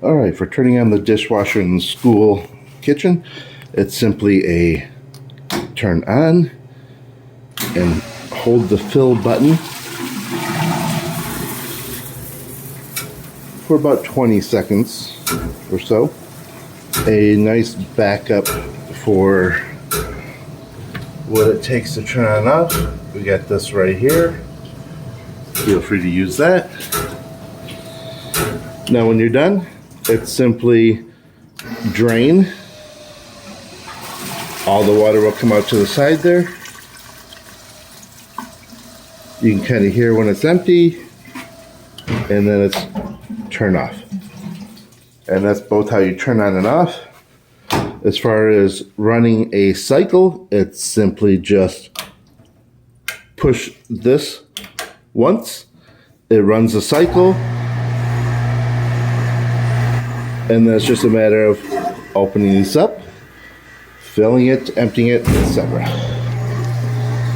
Alright, for turning on the dishwasher in the school kitchen, it's simply a turn on and hold the fill button for about 20 seconds or so. A nice backup for what it takes to turn on and off. We got this right here. Feel free to use that. Now when you're done, it's simply drain. All the water will come out to the side there. You can kind of hear when it's empty, and then it's turn off. And that's both how you turn on and off. As far as running a cycle, it's simply just push this once. It runs a cycle. And then it's just a matter of opening this up, filling it, emptying it, etc.